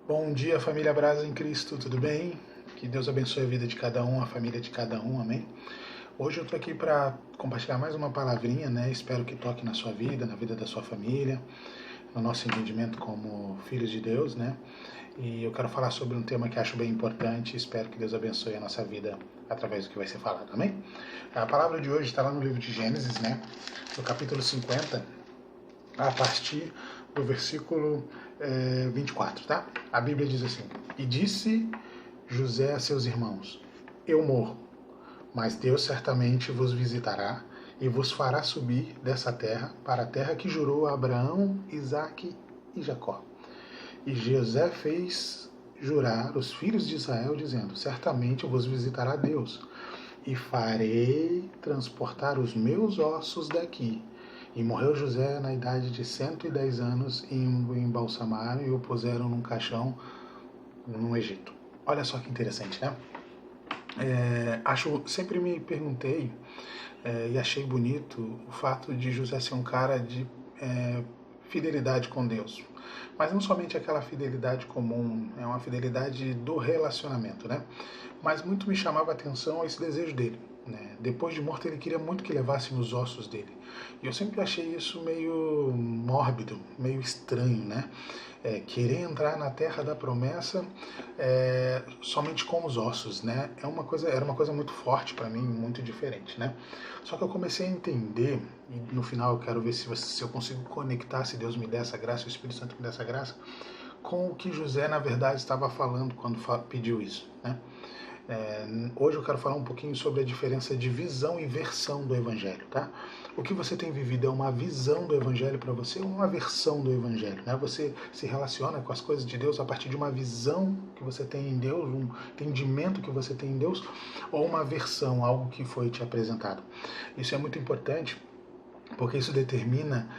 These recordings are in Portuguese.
Bom dia, família Brasa em Cristo, tudo bem? Que Deus abençoe a vida de cada um, a família de cada um, amém? Hoje eu estou aqui para compartilhar mais uma palavrinha, né? Espero que toque na sua vida, na vida da sua família, no nosso entendimento como filhos de Deus, né? E eu quero falar sobre um tema que acho bem importante e espero que Deus abençoe a nossa vida através do que vai ser falado, amém? A palavra de hoje está lá no livro de Gênesis, né? No capítulo 50, a partir do versículo 24, tá? A Bíblia diz assim: E disse José a seus irmãos: Eu morro, mas Deus certamente vos visitará e vos fará subir dessa terra para a terra que jurou a Abraão, Isaque e Jacó. E José fez jurar os filhos de Israel, dizendo: Certamente vos visitará Deus, e farei transportar os meus ossos daqui. E morreu José na idade de 110 anos, e o embalsamaram e o puseram num caixão no Egito. Olha só que interessante, né? Sempre me perguntei e achei bonito o fato de José ser um cara de fidelidade com Deus. Mas não somente aquela fidelidade comum, é uma fidelidade do relacionamento, né? Mas muito me chamava a atenção esse desejo dele. Né? Depois de morto, ele queria muito que levassem os ossos dele. E eu sempre achei isso meio mórbido, meio estranho, né? Querer entrar na terra da promessa somente com os ossos, né? Era uma coisa muito forte para mim, muito diferente, né? Só que eu comecei a entender, e no final eu quero ver se eu consigo conectar, se Deus me der essa graça, o Espírito Santo me der essa graça, com o que José, na verdade, estava falando quando pediu isso, né? Hoje eu quero falar um pouquinho sobre a diferença de visão e versão do Evangelho, tá? O que você tem vivido é uma visão do Evangelho para você ou uma versão do Evangelho, né? Você se relaciona com as coisas de Deus a partir de uma visão que você tem em Deus, um entendimento que você tem em Deus, ou uma versão, algo que foi te apresentado. Isso é muito importante porque isso determina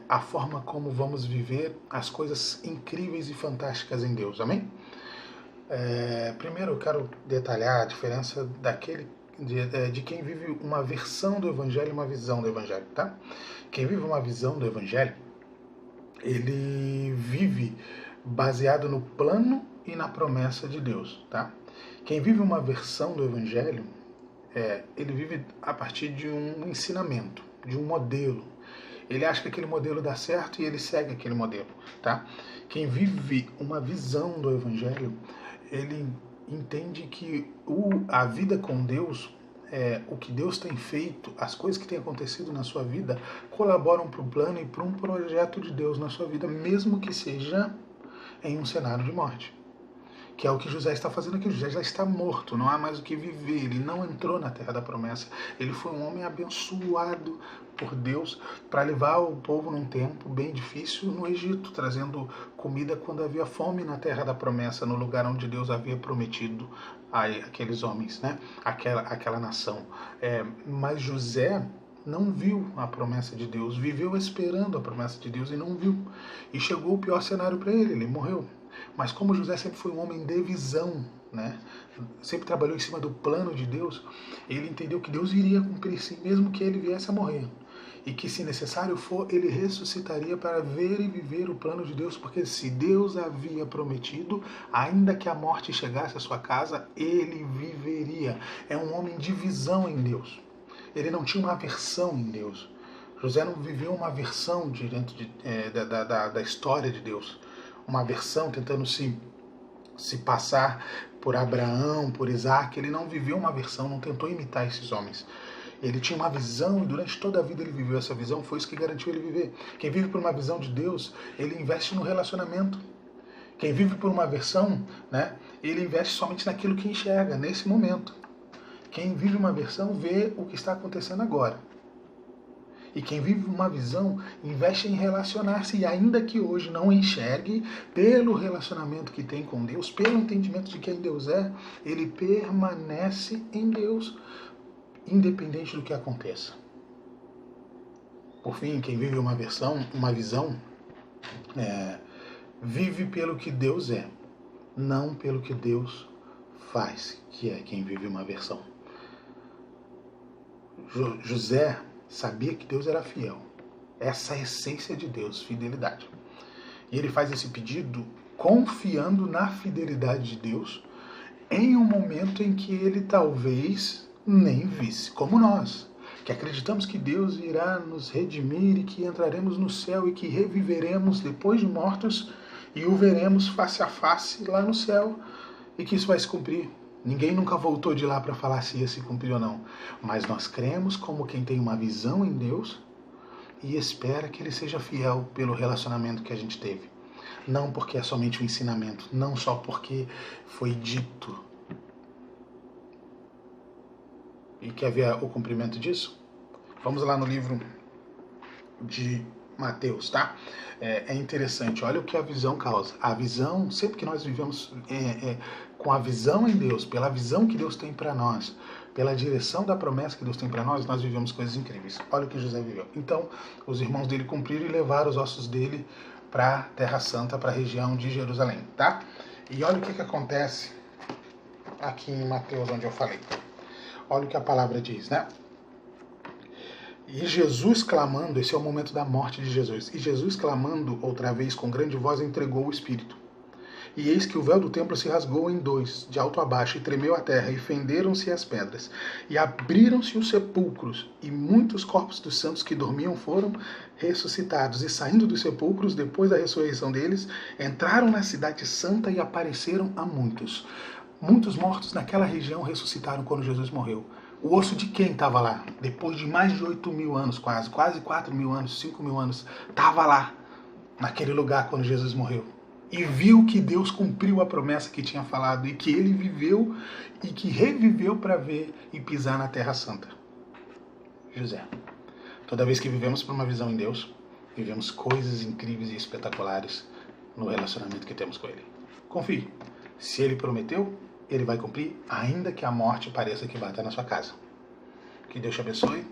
a forma como vamos viver as coisas incríveis e fantásticas em Deus, amém? Primeiro eu quero detalhar a diferença de quem vive uma versão do Evangelho e uma visão do Evangelho, tá? Quem vive uma visão do Evangelho, ele vive baseado no plano e na promessa de Deus, tá? Quem vive uma versão do Evangelho, ele vive a partir de um ensinamento, de um modelo. Ele acha que aquele modelo dá certo e ele segue aquele modelo, tá? Quem vive uma visão do Evangelho, ele entende que a vida com Deus, o que Deus tem feito, as coisas que têm acontecido na sua vida, colaboram para o plano e para um projeto de Deus na sua vida, mesmo que seja em um cenário de morte. Que é o que José está fazendo aqui. José já está morto, não há mais o que viver. Ele não entrou na terra da promessa. Ele foi um homem abençoado por Deus para levar o povo num tempo bem difícil no Egito, trazendo comida quando havia fome na terra da promessa, no lugar onde Deus havia prometido a aqueles homens, né? Aquela nação. Mas José não viu a promessa de Deus, viveu esperando a promessa de Deus e não viu. E chegou o pior cenário para ele morreu. Mas como José sempre foi um homem de visão, né? Sempre trabalhou em cima do plano de Deus, ele entendeu que Deus iria cumprir sim, mesmo que ele viesse a morrer. E que, se necessário for, ele ressuscitaria para ver e viver o plano de Deus, porque se Deus havia prometido, ainda que a morte chegasse à sua casa, ele viveria. É um homem de visão em Deus. Ele não tinha uma aversão em Deus. José não viveu uma aversão da história de Deus. Uma versão tentando se passar por Abraão, por Isaac. Ele não viveu uma versão, não tentou imitar esses homens. Ele tinha uma visão e durante toda a vida ele viveu essa visão, foi isso que garantiu ele viver. Quem vive por uma visão de Deus, ele investe no relacionamento. Quem vive por uma versão, né, ele investe somente naquilo que enxerga, nesse momento. Quem vive uma versão vê o que está acontecendo agora. E quem vive uma visão investe em relacionar-se, e ainda que hoje não enxergue, pelo relacionamento que tem com Deus, pelo entendimento de quem Deus é, ele permanece em Deus, independente do que aconteça. Por fim, quem vive uma visão, vive pelo que Deus é, não pelo que Deus faz, que é quem vive uma versão. José sabia que Deus era fiel. Essa é a essência de Deus, fidelidade. E ele faz esse pedido confiando na fidelidade de Deus em um momento em que ele talvez nem visse, como nós, que acreditamos que Deus irá nos redimir e que entraremos no céu e que reviveremos depois de mortos e o veremos face a face lá no céu e que isso vai se cumprir. Ninguém nunca voltou de lá para falar se ia se cumprir ou não, mas nós cremos como quem tem uma visão em Deus e espera que ele seja fiel pelo relacionamento que a gente teve. Não porque é somente um ensinamento, não só porque foi dito. E quer ver o cumprimento disso? Vamos lá no livro de Mateus, tá? É interessante, olha o que a visão causa. A visão, sempre que nós vivemos com a visão em Deus, pela visão que Deus tem para nós, pela direção da promessa que Deus tem para nós vivemos coisas incríveis. Olha o que José viveu. Então, os irmãos dele cumpriram e levaram os ossos dele para a Terra Santa, para a região de Jerusalém, tá? E olha o que acontece aqui em Mateus, onde eu falei. Olha o que a palavra diz, né? E Jesus clamando, esse é o momento da morte de Jesus, e Jesus clamando outra vez com grande voz entregou o Espírito. E eis que o véu do templo se rasgou em dois, de alto a baixo, e tremeu a terra, e fenderam-se as pedras, e abriram-se os sepulcros, e muitos corpos dos santos que dormiam foram ressuscitados, e saindo dos sepulcros, depois da ressurreição deles, entraram na cidade santa e apareceram a muitos. Muitos mortos naquela região ressuscitaram quando Jesus morreu. O osso de quem estava lá? Depois de mais de 8.000 anos, quase 4.000 anos, 5.000 anos, estava lá, naquele lugar quando Jesus morreu. E viu que Deus cumpriu a promessa que tinha falado, e que ele viveu e que reviveu para ver e pisar na Terra Santa. José. Toda vez que vivemos por uma visão em Deus, vivemos coisas incríveis e espetaculares no relacionamento que temos com Ele. Confie. Se Ele prometeu, Ele vai cumprir, ainda que a morte pareça que bata na sua casa. Que Deus te abençoe,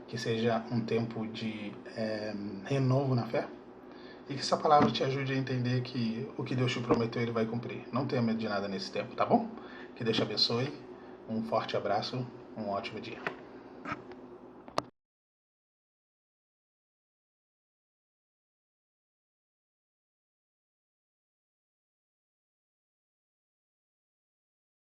que seja um tempo de renovo na fé, e que essa palavra te ajude a entender que o que Deus te prometeu, Ele vai cumprir. Não tenha medo de nada nesse tempo, tá bom? Que Deus te abençoe, um forte abraço, um ótimo dia.